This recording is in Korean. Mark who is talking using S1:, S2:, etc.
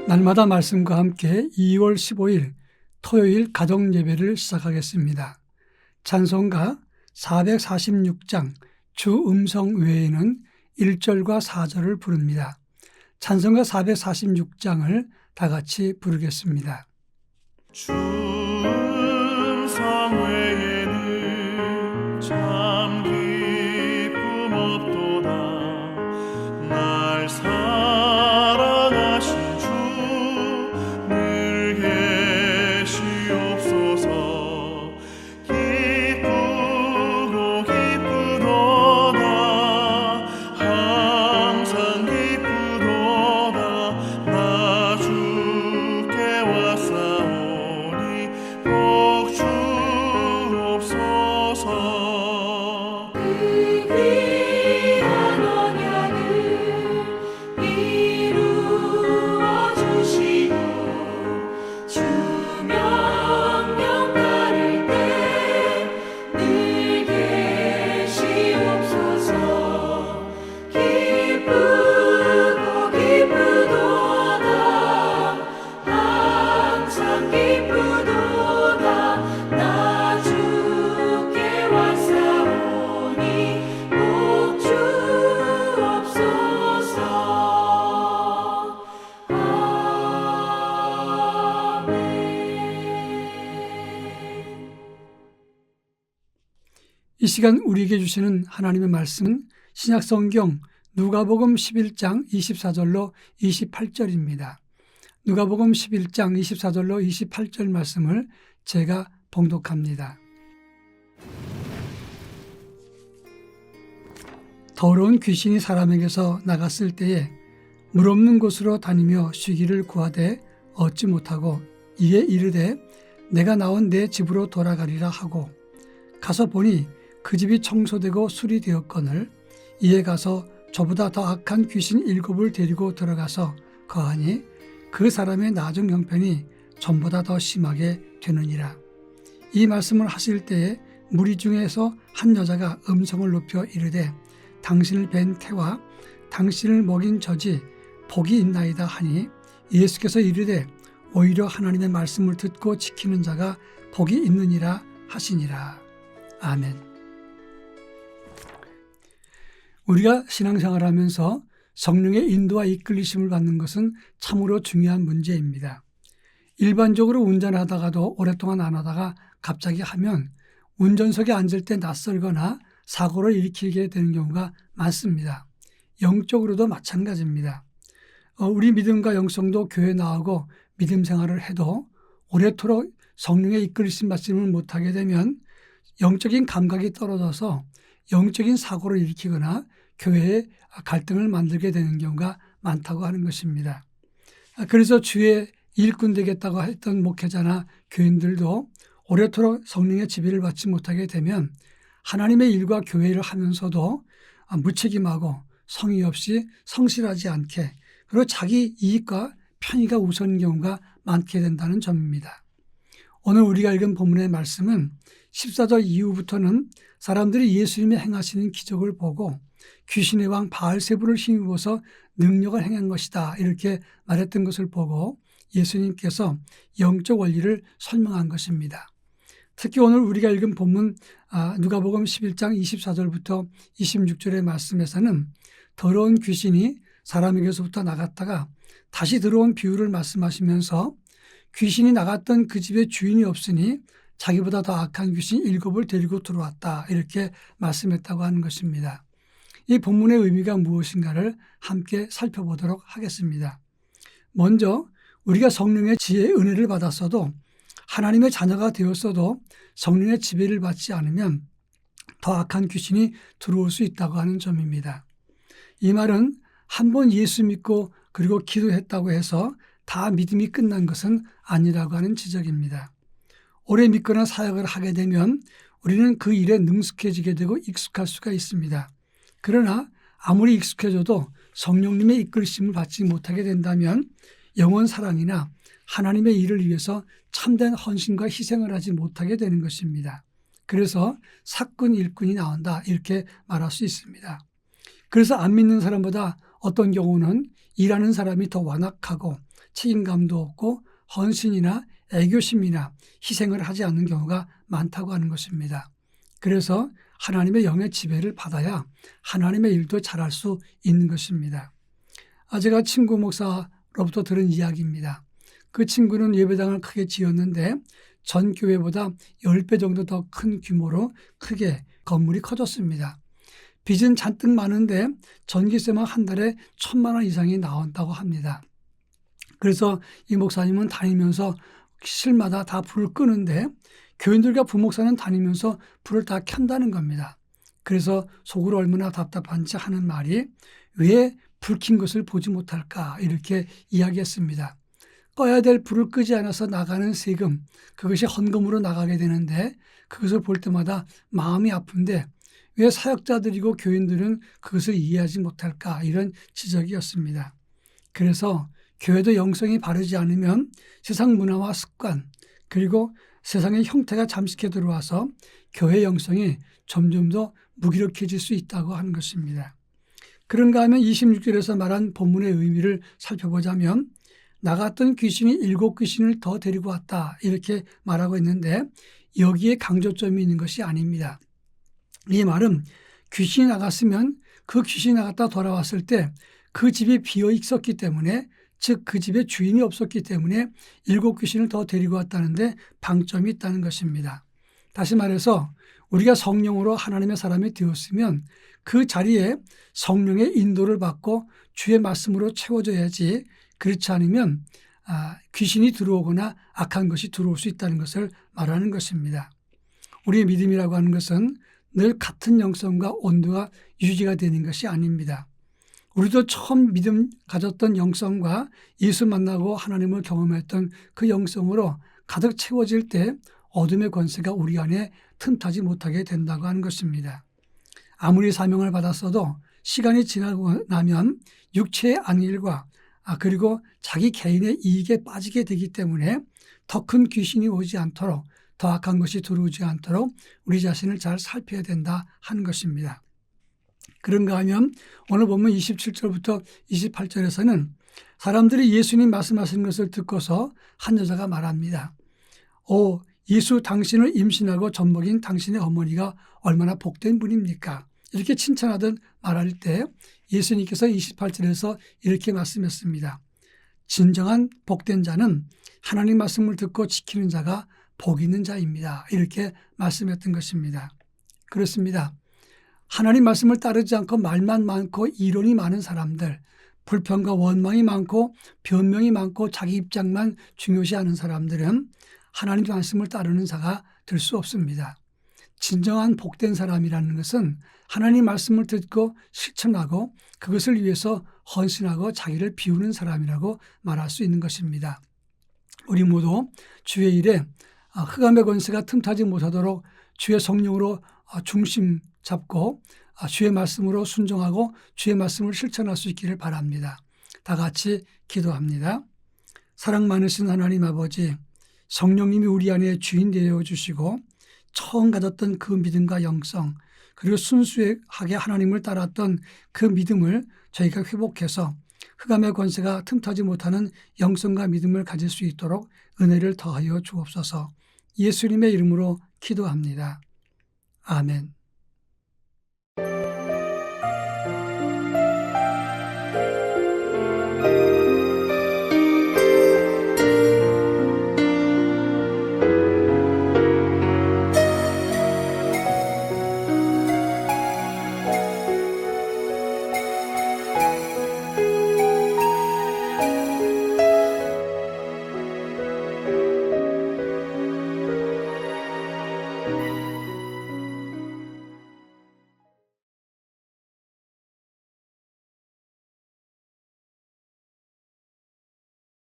S1: 날마다 말씀과 함께 2월 15일 토요일 가정예배를 시작하겠습니다. 찬송가 446장 주 음성 외에는 1절과 4절을 부릅니다. 찬송가 446장을 다 같이 부르겠습니다.
S2: 주 음성 외에는 참 기쁨 없도다. 날 사랑하신 주 늘 계시옵소서. 기쁘고 기쁘도다. 항상 기쁘도다. 나 주께 왔사오니 복 주옵소서.
S3: 그 귀한 언약을 이루어 주시고 주 명령 따를 때 늘 계시옵소서. 기쁘고 기쁘도다. 항상 기쁘도다. 나 주께 왔사오니 복 주옵소서. 아멘.
S1: 이 시간 우리에게 주시는 하나님의 말씀은 신약성경 누가복음 11장 24절로 28절입니다. 누가복음 11장 24절로 28절 말씀을 제가 봉독합니다. 더러운 귀신이 사람에게서 나갔을 때에 물 없는 곳으로 다니며 쉬기를 구하되 얻지 못하고 이에 이르되 내가 나온 내 집으로 돌아가리라 하고 가서 보니 그 집이 청소되고 수리되었거늘 이에 가서 저보다 더 악한 귀신 7을 데리고 들어가서 거하니 그 사람의 나중 형편이 전보다 더 심하게 되느니라. 이 말씀을 하실 때에 무리 중에서 한 여자가 음성을 높여 이르되 당신을 뵌 태와 당신을 먹인 젖이 복이 있나이다 하니 예수께서 이르되 오히려 하나님의 말씀을 듣고 지키는 자가 복이 있느니라 하시니라. 아멘. 우리가 신앙생활을 하면서 성령의 인도와 이끌리심을 받는 것은 참으로 중요한 문제입니다. 일반적으로 운전하다가도 오랫동안 안 하다가 갑자기 하면 운전석에 앉을 때 낯설거나 사고를 일으키게 되는 경우가 많습니다. 영적으로도 마찬가지입니다. 우리 믿음과 영성도 교회 나오고 믿음 생활을 해도 오래도록 성령의 이끌리심 받지를 못하게 되면 영적인 감각이 떨어져서 영적인 사고를 일으키거나 교회에 갈등을 만들게 되는 경우가 많다고 하는 것입니다. 그래서 주의 일꾼 되겠다고 했던 목회자나 교인들도 오래도록 성령의 지배를 받지 못하게 되면 하나님의 일과 교회를 하면서도 무책임하고 성의 없이 성실하지 않게 그리고 자기 이익과 편의가 우선인 경우가 많게 된다는 점입니다. 오늘 우리가 읽은 본문의 말씀은 14절 이후부터는 사람들이 예수님이 행하시는 기적을 보고 귀신의 왕 바알세불을 힘입어서 능력을 행한 것이다 이렇게 말했던 것을 보고 예수님께서 영적 원리를 설명한 것입니다. 특히 오늘 우리가 읽은 본문 누가복음 11장 24절부터 26절의 말씀에서는 더러운 귀신이 사람에게서부터 나갔다가 다시 들어온 비유를 말씀하시면서 귀신이 나갔던 그 집에 주인이 없으니 자기보다 더 악한 귀신 7을 데리고 들어왔다 이렇게 말씀했다고 하는 것입니다. 이 본문의 의미가 무엇인가를 함께 살펴보도록 하겠습니다. 먼저 우리가 성령의 지혜의 은혜를 받았어도 하나님의 자녀가 되었어도 성령의 지배를 받지 않으면 더 악한 귀신이 들어올 수 있다고 하는 점입니다. 이 말은 한 번 예수 믿고 그리고 기도했다고 해서 다 믿음이 끝난 것은 아니라고 하는 지적입니다. 오래 믿거나 사역을 하게 되면 우리는 그 일에 능숙해지게 되고 익숙할 수가 있습니다. 그러나 아무리 익숙해져도 성령님의 이끌심을 받지 못하게 된다면 영원 사랑이나 하나님의 일을 위해서 참된 헌신과 희생을 하지 못하게 되는 것입니다. 그래서 사꾼 일꾼이 나온다 이렇게 말할 수 있습니다. 그래서 안 믿는 사람보다 어떤 경우는 일하는 사람이 더 완악하고 책임감도 없고 헌신이나 애교심이나 희생을 하지 않는 경우가 많다고 하는 것입니다. 그래서 하나님의 영의 지배를 받아야 하나님의 일도 잘할 수 있는 것입니다. 제가 친구 목사로부터 들은 이야기입니다. 그 친구는 예배당을 크게 지었는데 전 교회보다 10배 정도 더 큰 규모로 크게 건물이 커졌습니다. 빚은 잔뜩 많은데 전기세만 한 달에 1,000만 원 이상이 나온다고 합니다. 그래서 이 목사님은 다니면서 실마다 다 불을 끄는데 교인들과 부목사는 다니면서 불을 다 켠다는 겁니다. 그래서 속으로 얼마나 답답한지 하는 말이 왜 불 킨 것을 보지 못할까 이렇게 이야기했습니다. 꺼야 될 불을 끄지 않아서 나가는 세금, 그것이 헌금으로 나가게 되는데 그것을 볼 때마다 마음이 아픈데 왜 사역자들이고 교인들은 그것을 이해하지 못할까 이런 지적이었습니다. 그래서 교회도 영성이 바르지 않으면 세상 문화와 습관 그리고 세상의 형태가 잠식해 들어와서 교회 영성이 점점 더 무기력해질 수 있다고 하는 것입니다. 그런가 하면 26절에서 말한 본문의 의미를 살펴보자면 나갔던 귀신이 7귀신을 더 데리고 왔다 이렇게 말하고 있는데 여기에 강조점이 있는 것이 아닙니다. 이 말은 귀신이 나갔으면 그 귀신이 나갔다 돌아왔을 때 그 집이 비어 있었기 때문에 즉 그 집에 주인이 없었기 때문에 7귀신을 더 데리고 왔다는데 방점이 있다는 것입니다. 다시 말해서 우리가 성령으로 하나님의 사람이 되었으면 그 자리에 성령의 인도를 받고 주의 말씀으로 채워져야지 그렇지 않으면 귀신이 들어오거나 악한 것이 들어올 수 있다는 것을 말하는 것입니다. 우리의 믿음이라고 하는 것은 늘 같은 영성과 온도가 유지가 되는 것이 아닙니다. 우리도 처음 믿음 가졌던 영성과 예수 만나고 하나님을 경험했던 그 영성으로 가득 채워질 때 어둠의 권세가 우리 안에 틈타지 못하게 된다고 하는 것입니다. 아무리 사명을 받았어도 시간이 지나고 나면 육체의 안일과 그리고 자기 개인의 이익에 빠지게 되기 때문에 더 큰 귀신이 오지 않도록 더 악한 것이 들어오지 않도록 우리 자신을 잘 살펴야 된다 하는 것입니다. 그런가 하면 오늘 보면 27절부터 28절에서는 사람들이 예수님 말씀하시는 것을 듣고서 한 여자가 말합니다. 예수 당신을 임신하고 젖먹인 당신의 어머니가 얼마나 복된 분입니까? 이렇게 칭찬하던 말할 때 예수님께서 28절에서 이렇게 말씀했습니다. 진정한 복된 자는 하나님 말씀을 듣고 지키는 자가 복 있는 자입니다. 이렇게 말씀했던 것입니다. 그렇습니다. 하나님 말씀을 따르지 않고 말만 많고 이론이 많은 사람들, 불평과 원망이 많고 변명이 많고 자기 입장만 중요시하는 사람들은 하나님 말씀을 따르는 자가 될 수 없습니다. 진정한 복된 사람이라는 것은 하나님 말씀을 듣고 실천하고 그것을 위해서 헌신하고 자기를 비우는 사람이라고 말할 수 있는 것입니다. 우리 모두 주의 일에 흑암의 권세가 틈타지 못하도록 주의 성령으로 중심 잡고 주의 말씀으로 순종하고 주의 말씀을 실천할 수 있기를 바랍니다. 다 같이 기도합니다. 사랑 많으신 하나님 아버지, 성령님이 우리 안에 주인 되어 주시고 처음 가졌던 그 믿음과 영성 그리고 순수하게 하나님을 따랐던 그 믿음을 저희가 회복해서 흑암의 권세가 틈타지 못하는 영성과 믿음을 가질 수 있도록 은혜를 더하여 주옵소서. 예수님의 이름으로 기도합니다. 아멘.